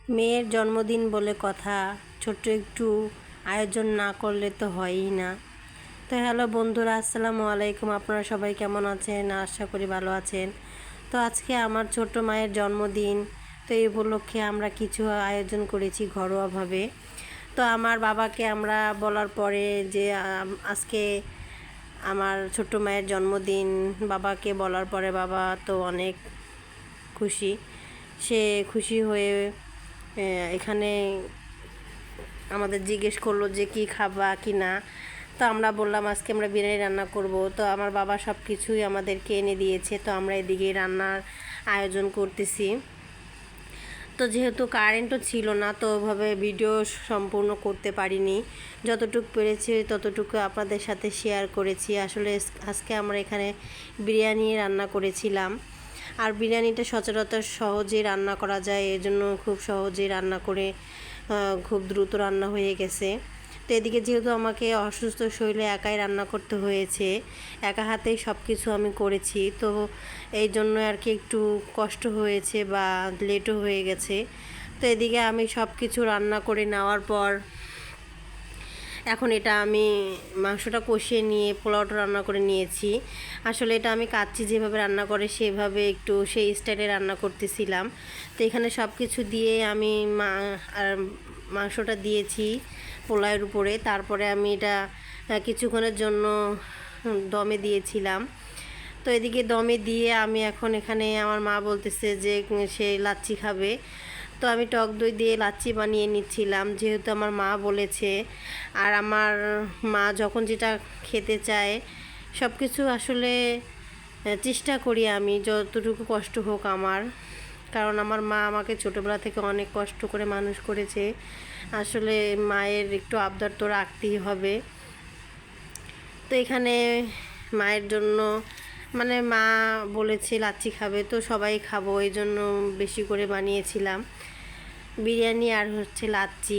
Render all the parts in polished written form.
মেয়ের জন্মদিন বলে কথা, ছোট্ট একটু আয়োজন না করলে তো হয়ই না। তো হ্যালো বন্ধুরা, আসসালামু আলাইকুম। আপনারা সবাই কেমন আছেন? আশা করি ভালো আছেন। তো আজকে আমার ছোট্ট মায়ের জন্মদিন, তো এই উপলক্ষে আমরা কিছু আয়োজন করেছি ঘরোয়াভাবে। তো আমার বাবাকে আমরা বলার পরে যে আজকে আমার ছোট্ট মায়ের জন্মদিন, বাবাকে বলার পরে বাবা তো অনেক খুশি। সে খুশি হয়ে এখানে আমাদের জিজ্ঞেস করলো যে কি খাবা কি না। তো আমরা বললাম আজকে আমরা বিরিয়ানি রান্না করব। তো আমার বাবা সব কিছুই আমাদেরকে এনে দিয়েছে। তো আমরা এদিকে রান্নার আয়োজন করতেছি। তো যেহেতু কারেন্টও ছিল না, তো ওভাবে ভিডিও সম্পূর্ণ করতে পারিনি। যতটুকু পেরেছি ততটুকু আপনাদের সাথে শেয়ার করেছি। আসলে আজকে আমরা এখানে বিরিয়ানি রান্না করেছিলাম। আর বিরিয়ানিটা সচরাচর সহজেই রান্না করা যায়, এজন্য খুব সহজেই রান্না করে খুব দ্রুত রান্না হয়ে গেছে। তো এদিকে যেহেতু আমাকে অসুস্থ শরীরে একাই রান্না করতে হয়েছে, একা হাতেই সব কিছু আমি করেছি, তো এই জন্য আর কি একটু কষ্ট হয়েছে বা লেটও হয়ে গেছে। তো এদিকে আমি সব কিছু রান্না করে নেওয়ার পর এখন এটা আমি মাংসটা কষিয়ে নিয়ে পোলাওটা রান্না করে নিয়েছি। আসলে এটা আমি কাচ্চি যেভাবে রান্না করে সেভাবে একটু সেই স্টাইলে রান্না করতেছিলাম। তো এখানে সব কিছু দিয়ে আমি মাংসটা দিয়েছি পোলাওয়ের উপরে। তারপরে আমি এটা কিছুক্ষণের জন্য দমে দিয়েছিলাম। তো এদিকে দমে দিয়ে আমি এখন এখানে আমার মা বলতেছে যে সে লাচ্ছি খাবে। তো আমি টক দই দিয়ে লাচ্ছি বানিয়ে নিচ্ছিলাম, যেহেতু আমার মা বলেছে। আর আমার মা যখন যেটা খেতে চায় সব কিছু আসলে চেষ্টা করি আমি, যতটুকু কষ্ট হোক আমার। কারণ আমার মা আমাকে ছোটোবেলা থেকে অনেক কষ্ট করে মানুষ করেছে। আসলে মায়ের একটু আবদার তো রাখতেই হবে। তো এখানে মায়ের জন্য মানে মা বলেছে লাচ্ছি খাবে, তো সবাই খাবো, এই জন্য বেশি করে বানিয়েছিলাম বিরিয়ানি আর হচ্ছে লাচ্ছি।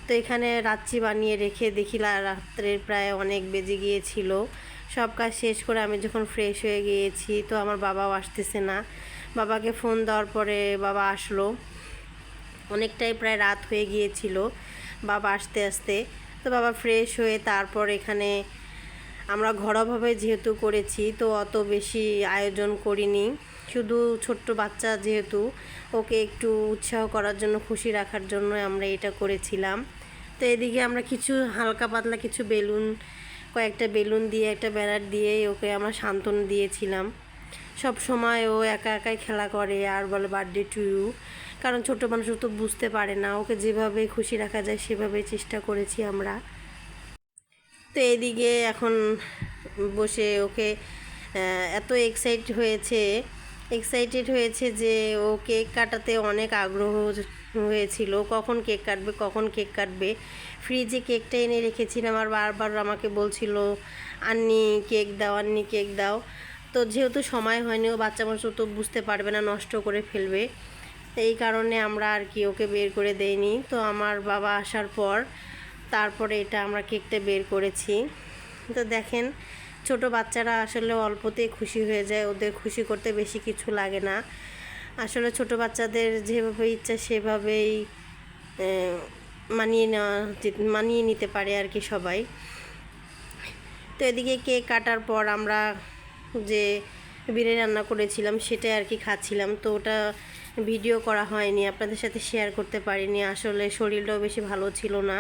তো এখানে লাচ্ছি বানিয়ে রেখে দেখি রাত্রের প্রায় অনেক বেজে গিয়েছিল। সব কাজ শেষ করে আমি যখন ফ্রেশ হয়ে গিয়েছি, তো আমার বাবাও আসতেছে না। বাবাকে ফোন দেওয়ার পরে বাবা আসলো, অনেকটাই প্রায় রাত হয়ে গিয়েছিল বাবা আসতে আসতে। তো বাবা ফ্রেশ হয়ে তারপর এখানে আমরা ঘরোয়াভাবে যেহেতু করেছি, তো অত বেশি আয়োজন করিনি। শুধু ছোট্ট বাচ্চা যেহেতু, ওকে একটু উৎসাহ করার জন্য, খুশি রাখার জন্য আমরা এটা করেছিলাম। তো এদিকে আমরা কিছু হালকা পাতলা কিছু বেলুন, কয়েকটা বেলুন দিয়ে একটা ব্যানার দিয়ে ওকে আমরা সান্ত্বনা দিয়েছিলাম। সব সময় ও একা একাই খেলা করে আর বলে বার্থডে টু ইউ। কারণ ছোটো মানুষ তো বুঝতে পারে না, ওকে যেভাবে খুশি রাখা যায় সেভাবে চেষ্টা করেছি আমরা। তো এইদিকে এখন বসে ওকে এত এক্সাইটেড হয়েছে যে ও কেক কাটাতে অনেক আগ্রহ হয়েছিল, কখন কেক কাটবে। ফ্রিজে কেকটা এনে রেখেছিলাম আর বারবার আমাকে বলছিল আন্নি কেক দাও, আন্নি কেক দাও। তো যেহেতু সময় হয়নি, ও বাচ্চা মানুষ তো বুঝতে পারবে না, নষ্ট করে ফেলবে, এই কারণে আমরা আর কি ওকে বের করে দেইনি। তো আমার বাবা আসার পর তারপরে এটা আমরা কেকটা বের করেছি। তো দেখেন, ছোট বাচ্চারা আসলে অল্পতেই খুশি হয়ে যায়, ওদের খুশি করতে বেশি কিছু লাগে না। আসলে ছোট বাচ্চাদের যেভাবে ইচ্ছা সেভাবেই মানিয়ে নিতে পারে আর কি সবাই। তো এদিকে কেক কাটার পর আমরা যে বিরিয়ানি রান্না করেছিলাম সেটাই আর কি খাচ্ছিলাম। তো ওটা ভিডিও করা হয়নি, আপনাদের সাথে শেয়ার করতে পারিনি, আসলে শরীরটাও বেশি ভালো ছিল না।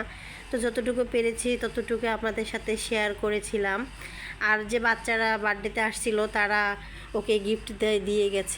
তো যতটুকু পেরেছি ততটুকু আপনাদের সাথে শেয়ার করেছিলাম। আর যে বাচ্চারা বার্থডেতে আসছিল তারা ওকে গিফট দিয়ে গেছে।